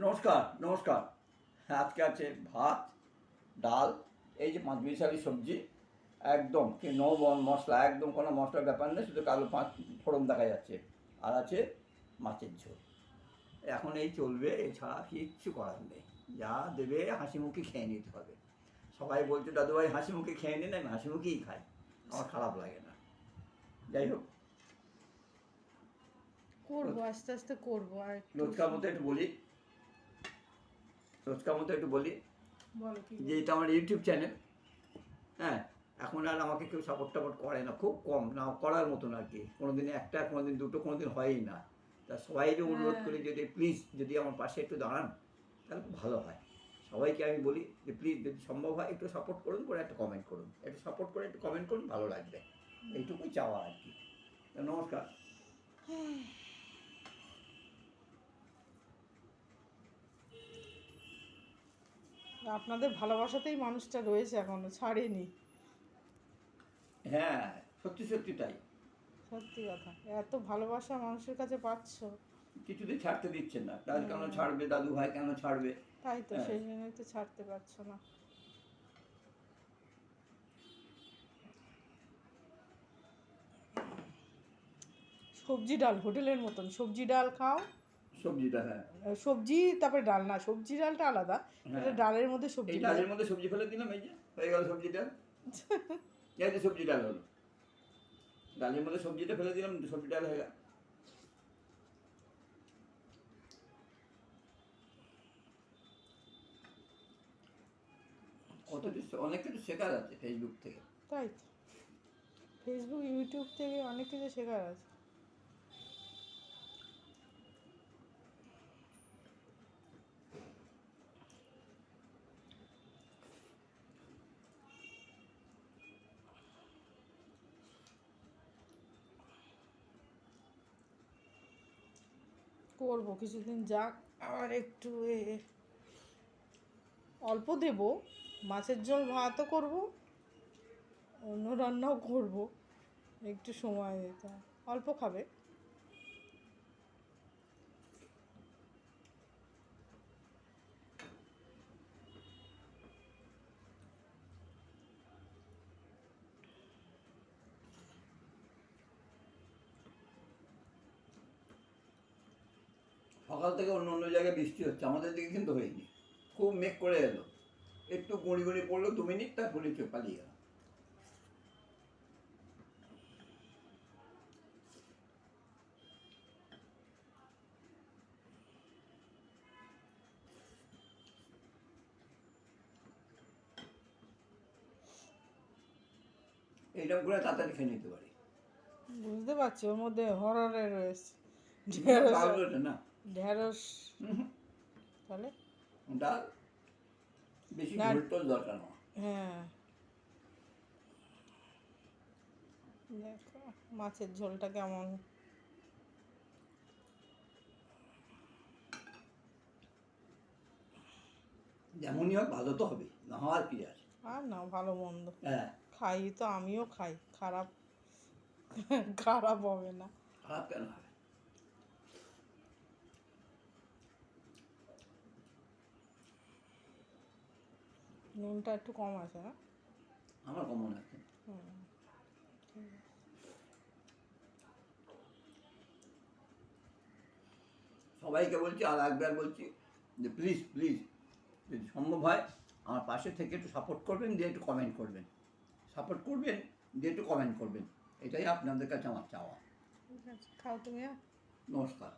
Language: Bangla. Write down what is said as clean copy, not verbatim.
নমস্কার নমস্কার। হ্যাঁ, আজকে আছে ভাত, ডাল, এই যে 5 মিশালি সবজি, একদম কি নো মশলা, একদম কোনো মশলার ব্যাপার নেই, শুধু কালো পাঁচ ফোড়ন দেখা যাচ্ছে। আর আছে মাছের ঝোল। এখন এই চলবে, এছাড়া কিচ্ছু করার নেই। যা দেবে হাসি মুখে খেয়ে নিতে হবে। সবাই বলছে দাদুভাই হাসি মুখে খেয়ে নিন, আমি হাসি মুখেই খাই, আমার খারাপ লাগে না। যাই হোক, করবো আস্তে আস্তে করবো আর একটু রোজকার মতো একটু বলি, বলো কি যে এটা আমার ইউটিউব চ্যানেল। হ্যাঁ, এখন আর আমাকে কেউ সাপোর্ট টাপোর্ট করে না, খুব কম, না করার মতন আর কি। কোনো দিন একটা, কোনো দিন দুটো, কোনো দিন হয়ই না। তা সবাইকে অনুরোধ করি, যদি প্লিজ যদি আমার পাশে একটু দাঁড়ান তাহলে খুব ভালো হয়। সবাইকে আমি বলি যে প্লিজ যদি সম্ভব হয় একটু সাপোর্ট করুন, করে একটা কমেন্ট করুন, একটু সাপোর্ট করে একটু কমেন্ট করুন, ভালো লাগবে। এইটুকুই চাওয়া আর কি। তো নমস্কার। আপনাদের ভালোবাসাতেই মানুষটা রয়েছে, এখনো ছাড়েনি। হ্যাঁ, সত্যি সত্যি তাই। সত্যি কথা, এত ভালোবাসা মানুষের কাছে পাচ্ছ। কিছুতেই ছাড়তে দিচ্ছেন না, তার কেন ছাড়বে, দাদু ভাই কেন ছাড়বে? তাই তো, হ্যাঁ, সেই জন্যই তো ছাড়তে পারছো না। সবজি ডাল হোটেলের মতন, সবজি ডাল খাও। সবজিটা, হ্যাঁ সবজি তারপরে ডাল না, সবজি ডালটা আলাদা। এটা হ্যাঁ, ডালের মধ্যে এই সবজি ডালের মধ্যে সবজি ফেলে দিলাম, এই যে হয়ে গেল সবজি ডাল। এই যে সবজি ডাল হলো, ডালের মধ্যে সবজিটা ফেলে দিলাম, সবজি ডাল হয়ে গেল। কত কিছু, অনেক কিছু শেখার আছে ফেসবুক থেকে। তাই তো, ফেসবুক ইউটিউব থেকে অনেক কিছু শেখার আছে। করবো কিছুদিন যাক, আর একটু অল্প দেব। মাছের ঝোল ভাতও করব, অন্য রান্নাও করব। একটু সময় দিতে হয়, অল্প খাবে। সকাল থেকে অন্য অন্য জায়গায় বৃষ্টি হচ্ছে, আমাদের দিকে কিন্তু হয়নি। খুব মেঘ করে এলো, একটু গুঁড়ি গুঁড়ি পড়লো 2 মিনিট, তারপরে পালিয়ে গেল। এইরকম করে তাড়াতাড়ি খেয়ে নিতে পারি। বুঝতে পারছি, ওর মধ্যে হররে রয়েছে। ডাল রয়েছে না। ঢেঁড়স। হুম, তাহলে ডাল বেশি না, ঝোল টোল দরকার না। হ্যাঁ, দেখো মাছের ঝোলটা কেমন। যেমনই হোক ভালো তো হবে, না হওয়ার কি আছে। আর না, ভালো মন্দ হ্যাঁ, খাই তো, আমিও খাই, খারাপ খারাপ হবে না। খারাপ কেন হবে? নুনটা একটু কম আছে না? আমার কমন আছে। হুম, ঠিক আছে। সবাইকে বলছি, আর একবার বলছি যে প্লিজ প্লিজ যদি সম্ভব হয় আমার পাশে থেকে একটু সাপোর্ট করবেন, দিয়ে একটু কমেন্ট করবেন, সাপোর্ট করবেন, দিয়ে একটু কমেন্ট করবেন। এটাই আপনাদের কাছে আমার চাওয়া। ঠিক আছে, খাও তুমি। নমস্কার।